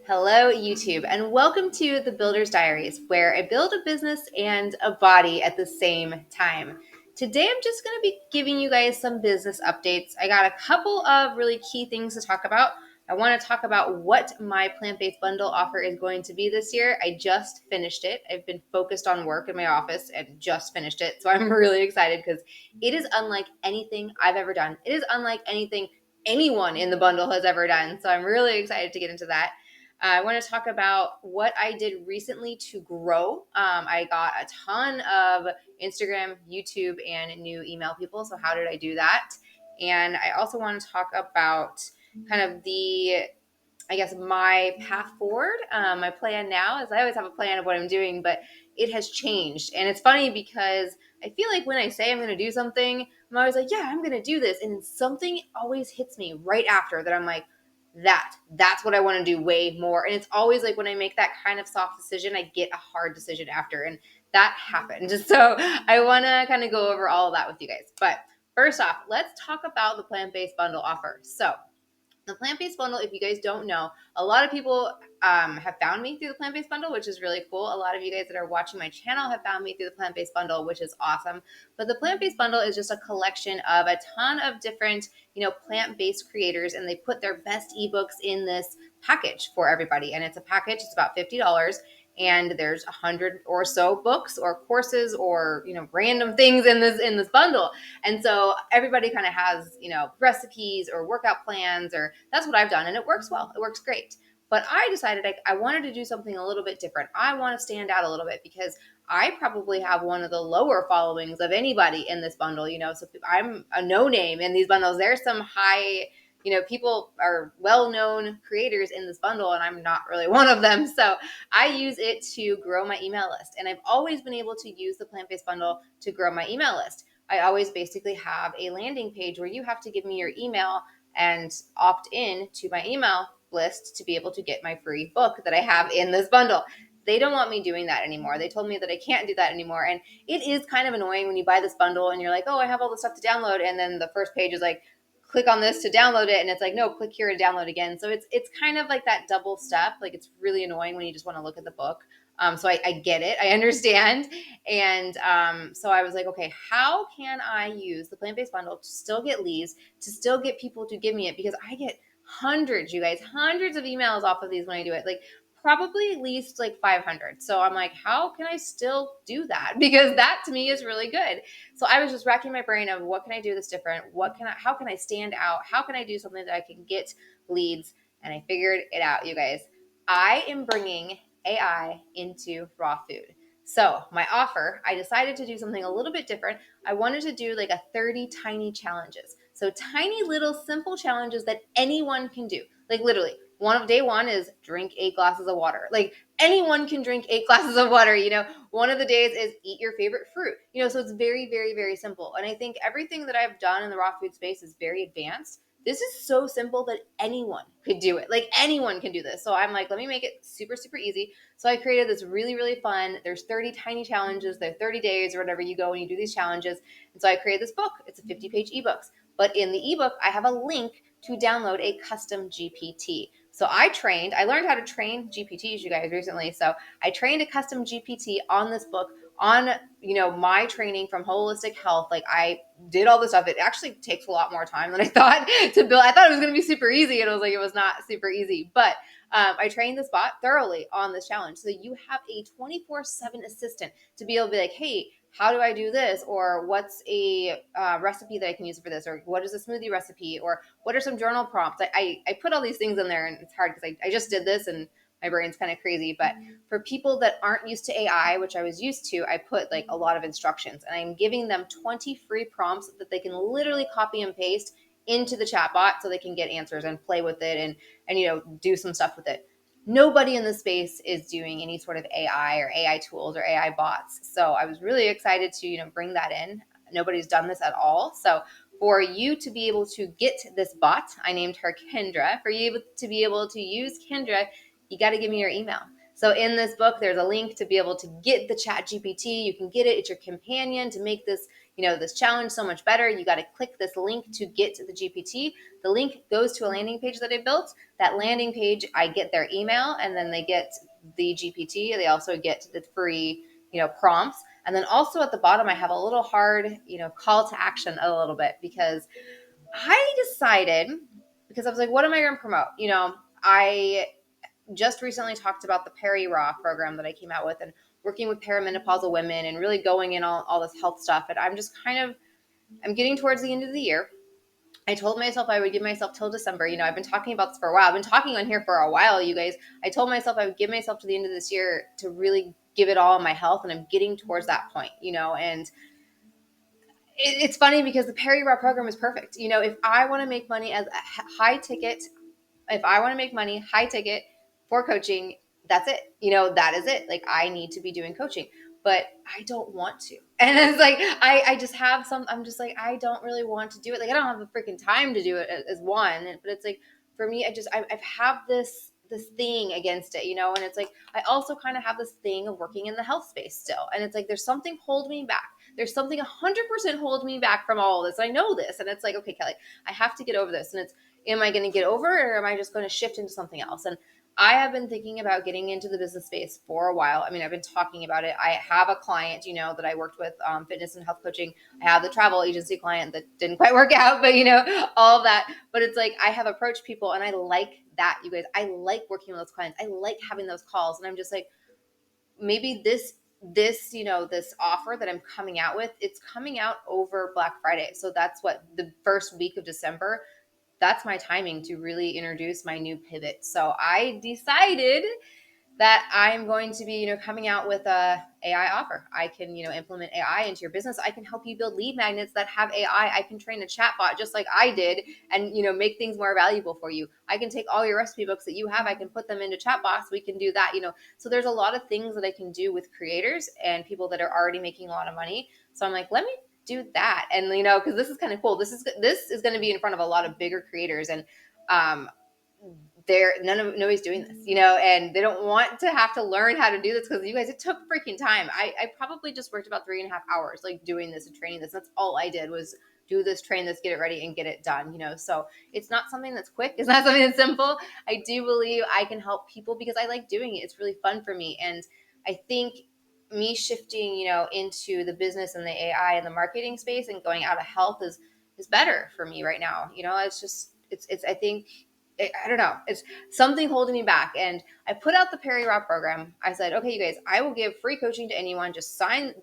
Hello, YouTube, and welcome to the Builder's Diaries, where I build a business and a body at the same time. Today, I'm just going to be giving you guys some business updates. I got a couple of really key things to talk about. I want to talk about what my plant-based bundle offer is going to be this year. I just finished it. I've been focused on work in my office and just finished it. So I'm really excited because it is unlike anything I've ever done. It is unlike anything anyone in the bundle has ever done. So I'm really excited to get into that. I want to talk about what I did recently to grow. I got a ton of Instagram, YouTube, and new email people. So, how did I do that? And I also want to talk about kind of my path forward. My plan now is I always have a plan of what I'm doing, but it has changed. And it's funny because I feel like when I say I'm going to do something, I'm always like, yeah, I'm going to do this. And something always hits me right after that. I'm like, that's what I want to do way more. And it's always like when I make that kind of soft decision, I get a hard decision after. And that happened. So I want to kind of go over all of that with you guys. But first off, let's talk about the plant-based bundle offer. So the plant-based bundle, if you guys don't know, a lot of people have found me through the plant-based bundle, which is really cool. A lot of you guys that are watching my channel have found me through the plant-based bundle, which is awesome. But the plant-based bundle is just a collection of a ton of different, plant-based creators, and they put their best ebooks in this package for everybody. And it's a package. It's about $50. And there's 100 or so books or courses or random things in this bundle. And so everybody kind of has, recipes or workout plans, or that's what I've done. And it works well. It works great. But I decided I wanted to do something a little bit different. I want to stand out a little bit because I probably have one of the lower followings of anybody in this bundle. So I'm a no name in these bundles. There's some high, people are well-known creators in this bundle, and I'm not really one of them. So I use it to grow my email list. And I've always been able to use the plant-based bundle to grow my email list. I always basically have a landing page where you have to give me your email and opt in to my email list to be able to get my free book that I have in this bundle. They don't want me doing that anymore. They told me that I can't do that anymore. And it is kind of annoying when you buy this bundle and you're like, oh, I have all this stuff to download. And then the first page is like, click on this to download it. And it's like, no, click here to download again. So it's kind of like that double step. Like, it's really annoying when you just want to look at the book. So I get it. I understand. And so I was like, okay, how can I use the plant-based bundle to still get leads, to still get people to give me it? Because I get hundreds, you guys, hundreds of emails off of these when I do it. Like, probably at least like 500. So I'm like, how can I still do that? Because that to me is really good. So I was just racking my brain of what can I do that's different? How can I stand out? How can I do something that I can get leads? And I figured it out, you guys. I am bringing AI into raw food. So my offer, I decided to do something a little bit different. I wanted to do like a 30 tiny challenges. So tiny little simple challenges that anyone can do. Like, literally, day one is drink 8 glasses of water. Like, anyone can drink 8 glasses of water. One of the days is eat your favorite fruit. So it's very, very, very simple. And I think everything that I've done in the raw food space is very advanced. This is so simple that anyone could do it. Like, anyone can do this. So I'm like, let me make it super, super easy. So I created this really, really fun, there's 30 tiny challenges. They're 30 days or whatever you go and you do these challenges. And so I created this book. It's a 50-page ebook. But in the ebook, I have a link to download a custom GPT. So I learned how to train GPTs, you guys, recently. So I trained a custom GPT on this book on, my training from holistic health. Like, I did all this stuff. It actually takes a lot more time than I thought to build. I thought it was going to be super easy. And I was like, it was not super easy. But I trained this bot thoroughly on this challenge. So you have a 24/7 assistant to be able to be like, hey, how do I do this? Or what's a recipe that I can use for this? Or what is a smoothie recipe? Or what are some journal prompts? I put all these things in there, and it's hard because I just did this and my brain's kind of crazy. But for people that aren't used to AI, which I was used to, I put like a lot of instructions, and I'm giving them 20 free prompts that they can literally copy and paste into the chatbot so they can get answers and play with it and do some stuff with it. Nobody in the space is doing any sort of AI or AI tools or AI bots. So I was really excited to, bring that in. Nobody's done this at all. So for you to be able to get this bot, I named her Kendra. For you to be able to use Kendra, you got to give me your email. So in this book, there's a link to be able to get the Chat GPT. You can get it. It's your companion to make this, this challenge so much better. You got to click this link to get to the GPT. The link goes to a landing page that I built. That landing page, I get their email, and then they get the GPT. They also get the free, prompts. And then also at the bottom, I have a little hard, call to action a little bit, because I decided, because I was like, what am I going to promote? I just recently talked about the Peri Raw program that I came out with, and working with perimenopausal women and really going in all this health stuff. And I'm just I'm getting towards the end of the year. I told myself I would give myself till December. I've been talking about this for a while. I've been talking on here for a while, you guys. I told myself I would give myself to the end of this year to really give it all in my health, and I'm getting towards that point, and it's funny because the Peri Raw program is perfect. If I want to make money as a high ticket, if I want to make money high ticket for coaching, that's it. That is it. Like, I need to be doing coaching, but I don't want to. And it's like, I just have I'm just like, I don't really want to do it. Like, I don't have the freaking time to do it as one, but it's like, for me, I've have this thing against it, and it's like, I also kind of have this thing of working in the health space still. And it's like, there's something holding me back. There's something 100% holding me back from all of this. I know this. And it's like, okay, Kelly, I have to get over this. And it's, am I going to get over it, or am I just going to shift into something else? And I have been thinking about getting into the business space for a while. I mean, I've been talking about it. I have a client, that I worked with, fitness and health coaching. I have the travel agency client that didn't quite work out, but all of that. But it's like, I have approached people, and I like that, you guys. I like working with those clients. I like having those calls. And I'm just like, maybe this offer that I'm coming out with, it's coming out over Black Friday. So that's what, the first week of December. That's my timing to really introduce my new pivot. So I decided that I'm going to be, coming out with a AI offer. I can, implement AI into your business. I can help you build lead magnets that have AI. I can train a chatbot just like I did, and, make things more valuable for you. I can take all your recipe books that you have. I can put them into chatbots. We can do that, So there's a lot of things that I can do with creators and people that are already making a lot of money. So I'm like, let me do that. And, because this is kind of cool. This is going to be in front of a lot of bigger creators, and nobody's doing this, and they don't want to have to learn how to do this, because you guys, it took freaking time. I probably just worked about 3.5 hours, like, doing this and training this. That's all I did, was do this, train this, get it ready, and get it done, so it's not something that's quick. It's not something that's simple. I do believe I can help people because I like doing it. It's really fun for me. And I think me shifting, into the business and the AI and the marketing space and going out of health is better for me right now. It's just, it's I think, I don't know. It's something holding me back. And I put out the Peri Raw program. I said, okay, you guys, I will give free coaching to anyone. Just sign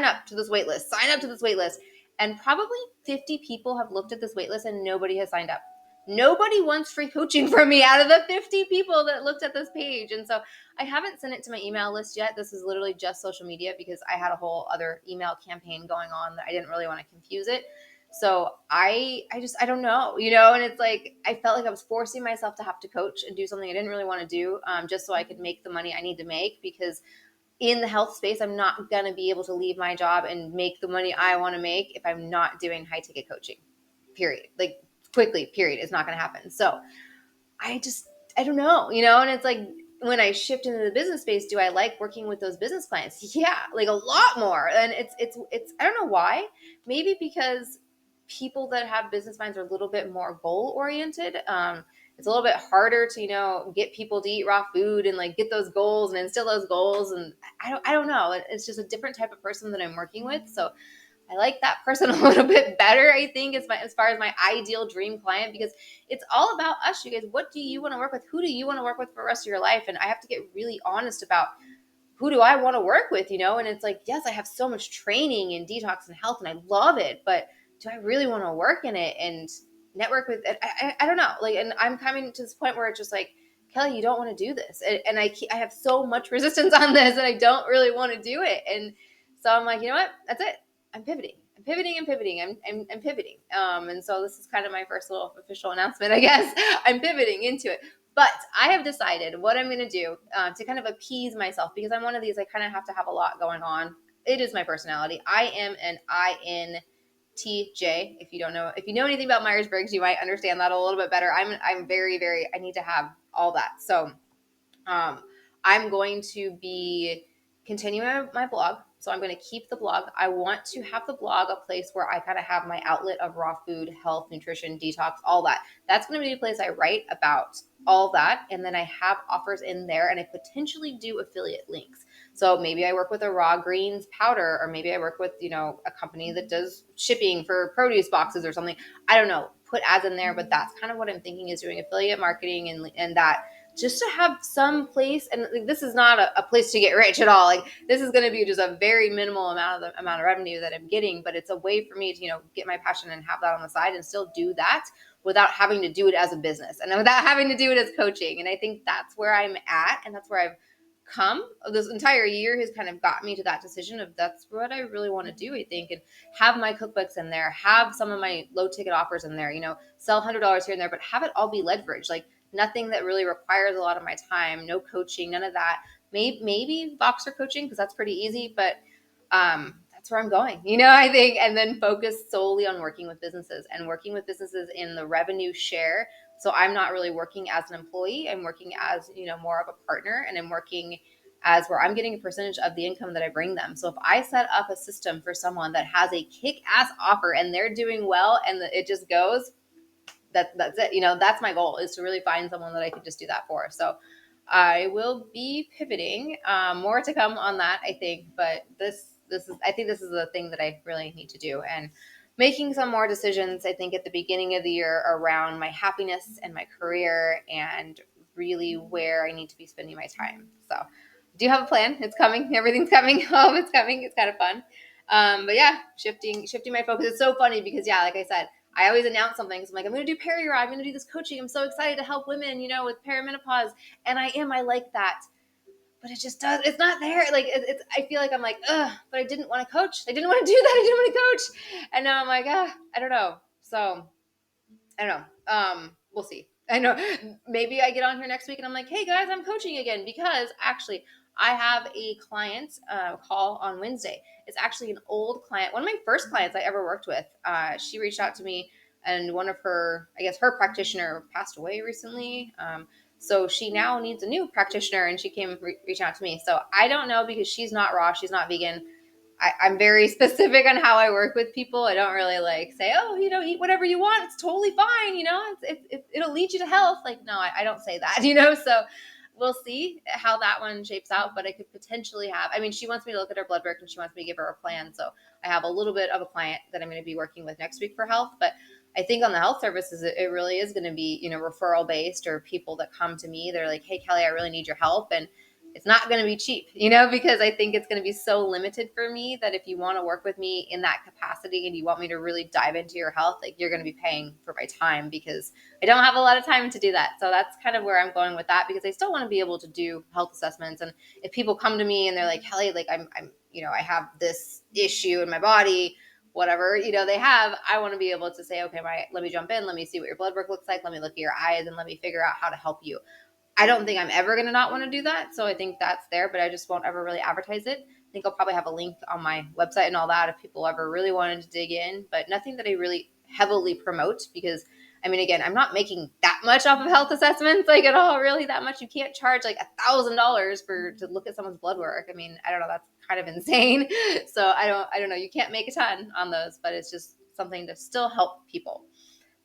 up to this wait list. Sign up to this wait list. And probably 50 people have looked at this wait list, and nobody has signed up. Nobody wants free coaching from me out of the 50 people that looked at this page. And so I haven't sent it to my email list yet. This is literally just social media, because I had a whole other email campaign going on that I didn't really want to confuse it. So I don't know, and it's like, I felt like I was forcing myself to have to coach and do something I didn't really want to do, just so I could make the money I need to make, because in the health space, I'm not going to be able to leave my job and make the money I want to make if I'm not doing high ticket coaching, period. Like, quickly, period. It's not going to happen. So I don't know, and it's like, when I shift into the business space, do I like working with those business clients? Yeah, like, a lot more. And it's I don't know why. Maybe because people that have business minds are a little bit more goal oriented. It's a little bit harder to, get people to eat raw food and, like, get those goals and instill those goals. And I don't know. It's just a different type of person that I'm working with. So I like that person a little bit better, I think, as far as my ideal dream client, because it's all about us, you guys. What do you want to work with? Who do you want to work with for the rest of your life? And I have to get really honest about, who do I want to work with, And it's like, yes, I have so much training in detox and health, and I love it, but do I really want to work in it and network with it? I don't know. Like, and I'm coming to this point where it's just like, Kelly, you don't want to do this. And I have so much resistance on this, and I don't really want to do it. And so I'm like, you know what? That's it. I'm pivoting. I'm pivoting. I'm pivoting. And so this is kind of my first little official announcement, I guess. I'm pivoting into it. But I have decided what I'm going to do to kind of appease myself, because I'm one of these, I kind of have to have a lot going on. It is my personality. I am an INTJ. If you know anything about Myers-Briggs, you might understand that a little bit better. I'm very, very, I need to have all that. So I'm going to be continue my blog. So I'm going to keep the blog. I want to have the blog a place where I kind of have my outlet of raw food, health, nutrition, detox, all that. That's going to be a place I write about all that. And then I have offers in there, and I potentially do affiliate links. So maybe I work with a raw greens powder, or maybe I work with, a company that does shipping for produce boxes or something. I don't know, put ads in there, but that's kind of what I'm thinking, is doing affiliate marketing and that, just to have some place. And this is not a place to get rich at all. Like, this is going to be just a very minimal amount of revenue that I'm getting, but it's a way for me to, get my passion and have that on the side and still do that without having to do it as a business and without having to do it as coaching. And I think that's where I'm at, and that's where I've come. This entire year has kind of got me to that decision of that's what I really want to do, I think, and have my cookbooks in there, have some of my low ticket offers in there, sell $100 here and there, but have it all be leveraged. Like, nothing that really requires a lot of my time, no coaching, none of that. Maybe Voxer coaching, because that's pretty easy, but that's where I'm going, I think, and then focus solely on working with businesses in the revenue share. So I'm not really working as an employee. I'm working as, more of a partner, and I'm working as where I'm getting a percentage of the income that I bring them. So if I set up a system for someone that has a kick-ass offer and they're doing well and it just goes, that's it. That's my goal, is to really find someone that I could just do that for. So I will be pivoting, more to come on that, I think, but I think this is the thing that I really need to do, and making some more decisions, I think, at the beginning of the year around my happiness and my career and really where I need to be spending my time. So do you have a plan? It's coming. Everything's coming. Oh, it's coming. It's kind of fun. But yeah, shifting my focus. It's so funny because, yeah, like I said, I always announce something. So I'm like, I'm going to do peri-raw. I'm going to do this coaching. I'm so excited to help women, with perimenopause. And I like that. But it just does. It's not there. Like, I feel like I'm like, ugh, but I didn't want to coach. I didn't want to do that. I didn't want to coach. And now I'm like, I don't know. So I don't know. We'll see. I know maybe I get on here next week and I'm like, hey guys, I'm coaching again, because actually I have a client call on Wednesday. It's actually an old client, one of my first clients I ever worked with. She reached out to me, and one of her, I guess her practitioner passed away recently. So she now needs a new practitioner, and she came reaching out to me. So I don't know, because she's not raw, she's not vegan. I'm very specific on how I work with people. I don't really like say, oh, eat whatever you want. It's totally fine. It'll lead you to health. Like, no, I don't say that, so we'll see how that one shapes out. But I could potentially have, she wants me to look at her blood work, and she wants me to give her a plan. So I have a little bit of a client that I'm going to be working with next week for health. But I think on the health services, it really is going to be, referral based, or people that come to me. They're like, hey, Kelly, I really need your help. And it's not going to be cheap, because I think it's going to be so limited for me that if you want to work with me in that capacity and you want me to really dive into your health, like, you're going to be paying for my time, because I don't have a lot of time to do that. So that's kind of where I'm going with that, because I still want to be able to do health assessments. And if people come to me and they're like, Kelly, like I'm I have this issue in my body, whatever, they have, I want to be able to say, okay, let me jump in. Let me see what your blood work looks like. Let me look at your eyes, and let me figure out how to help you. I don't think I'm ever going to not want to do that. So I think that's there, but I just won't ever really advertise it. I think I'll probably have a link on my website and all that if people ever really wanted to dig in, but nothing that I really heavily promote, because again, I'm not making that much off of health assessments, like, at all, really that much. You can't charge like $1,000 to look at someone's blood work. I don't know. That's kind of insane. So I don't know. You can't make a ton on those, but it's just something to still help people.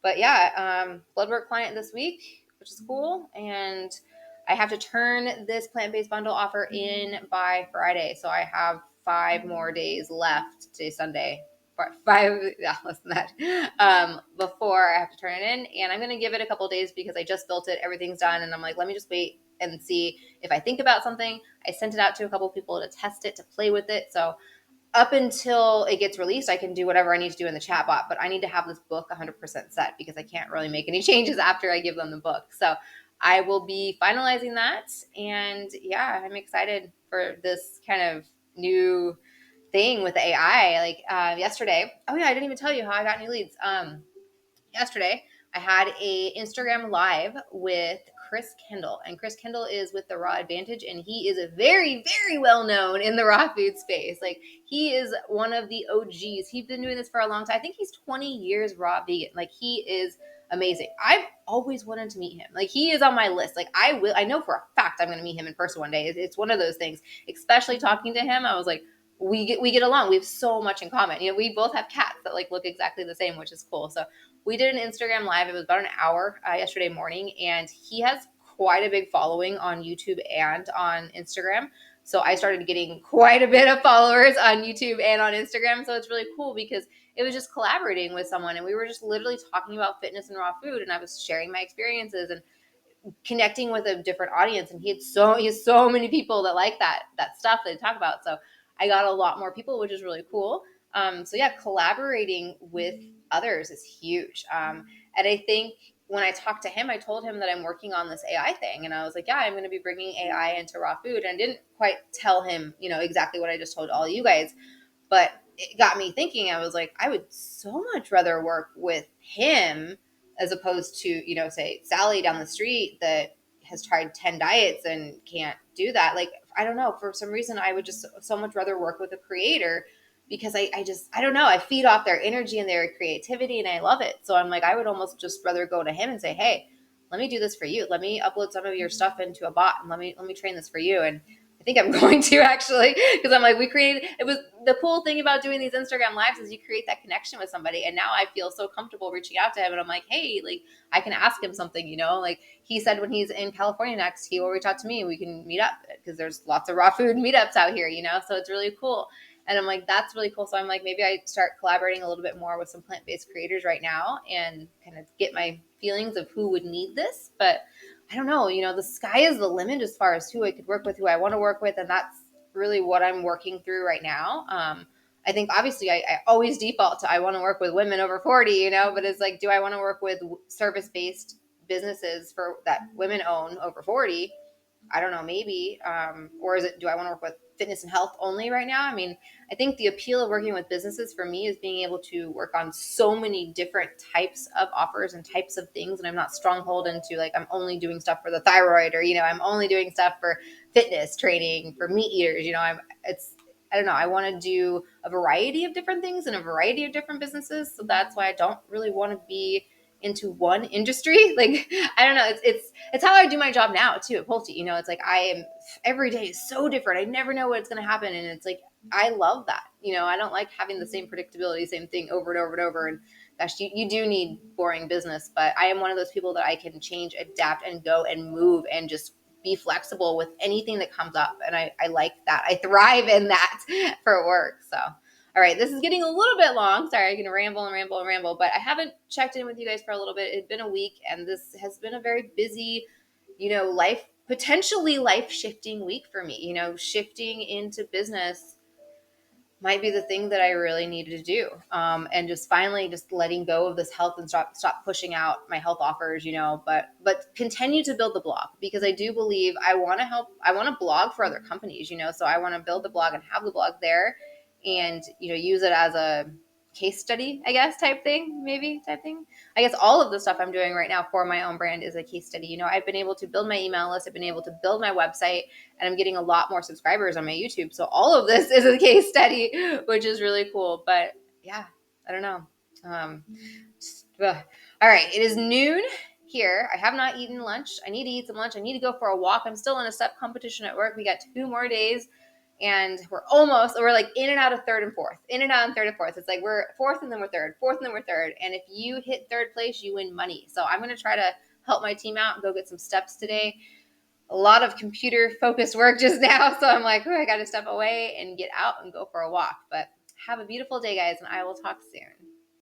But yeah, blood work client this week, which is cool. And I have to turn this plant-based bundle offer in by Friday. So I have 5 more days left. Today's Sunday. 5, yeah, less than that, before I have to turn it in. And I'm going to give it a couple days, because I just built it. Everything's done. And I'm like, let me just wait and see if I think about something. I sent it out to a couple people to test it, to play with it. So up until it gets released, I can do whatever I need to do in the chatbot, but I need to have this book 100% set, because I can't really make any changes after I give them the book. So I will be finalizing that. And yeah, I'm excited for this kind of new thing with AI. Like, yesterday, oh yeah, I didn't even tell you how I got new leads. Yesterday, I had a Instagram live with Chris Kendall, and Chris Kendall is with the Raw Advantage, and he is a very, very well known in the raw food space. Like, he is one of the OGs. He's been doing this for a long time. I think he's 20 years raw vegan. Like, he is amazing. I've always wanted to meet him. Like, he is on my list. Like, I know for a fact I'm going to meet him in person one day. It's one of those things, especially talking to him. I was like, we get along. We have so much in common. We both have cats that like look exactly the same, which is cool. So we did an Instagram live. It was about an hour yesterday morning, and he has quite a big following on YouTube and on Instagram. So I started getting quite a bit of followers on YouTube and on Instagram. So it's really cool because it was just collaborating with someone, and we were just literally talking about fitness and raw food, and I was sharing my experiences and connecting with a different audience. And he has so many people that like that stuff that they talk about. So I got a lot more people, which is really cool. So yeah, collaborating with others is huge. And I think when I talked to him, I told him that I'm working on this AI thing, and I was like, yeah, I'm going to be bringing AI into raw food. And I didn't quite tell him, exactly what I just told all you guys, but it got me thinking. I was like, I would so much rather work with him as opposed to, say Sally down the street that has tried 10 diets and can't do that. Like, I don't know, for some reason, I would just so much rather work with a creator because I don't know, I feed off their energy and their creativity and I love it. So I'm like, I would almost just rather go to him and say, hey, let me do this for you. Let me upload some of your stuff into a bot and let me train this for you. And I think I'm going to actually, because I'm like, it was the cool thing about doing these Instagram lives is you create that connection with somebody. And now I feel so comfortable reaching out to him. And I'm like, hey, like I can ask him something, like he said when he's in California next, he will reach out to me and we can meet up because there's lots of raw food meetups out here, so it's really cool. And I'm like, that's really cool. So I'm like, maybe I start collaborating a little bit more with some plant-based creators right now and kind of get my feelings of who would need this. But I don't know, the sky is the limit as far as who I could work with, who I want to work with. And that's really what I'm working through right now. I think obviously I always default to I want to work with women over 40, but it's like, do I want to work with service-based businesses for that women own over 40? I don't know, maybe. Or do I want to work with fitness and health only right now? I mean, I think the appeal of working with businesses for me is being able to work on so many different types of offers and types of things. And I'm not stronghold into like, I'm only doing stuff for the thyroid or, I'm only doing stuff for fitness training for meat eaters. I don't know. I want to do a variety of different things in a variety of different businesses. So that's why I don't really want to be into one industry. Like, I don't know. It's how I do my job now too at Pulte. It's like every day is so different. I never know what's going to happen. And it's like, I love that. I don't like having the same predictability, same thing over and over and over. And gosh, you do need boring business, but I am one of those people that I can change, adapt, and go and move and just be flexible with anything that comes up. And I like that. I thrive in that for work. So, all right, this is getting a little bit long. Sorry, I'm going to ramble and ramble and ramble, but I haven't checked in with you guys for a little bit. It's been a week, and this has been a very busy, potentially life-shifting week for me. Shifting into business might be the thing that I really needed to do. And just finally just letting go of this health and stop pushing out my health offers, but continue to build the blog because I do believe I want to blog for other companies, so I want to build the blog and have the blog there and, use it as a case study, I guess, type thing. I guess all of the stuff I'm doing right now for my own brand is a case study. I've been able to build my email list. I've been able to build my website, and I'm getting a lot more subscribers on my YouTube. So all of this is a case study, which is really cool. But yeah, I don't know. All right, it is noon here. I have not eaten lunch. I need to eat some lunch. I need to go for a walk. I'm still in a step competition at work. We got 2 more days. And we're like in and out of third and fourth, in and out and third and fourth. It's like we're fourth and then we're third, fourth and then we're third. And if you hit third place, you win money. So I'm going to try to help my team out and go get some steps today. A lot of computer focused work just now. So I'm like, I got to step away and get out and go for a walk. But have a beautiful day, guys, and I will talk soon.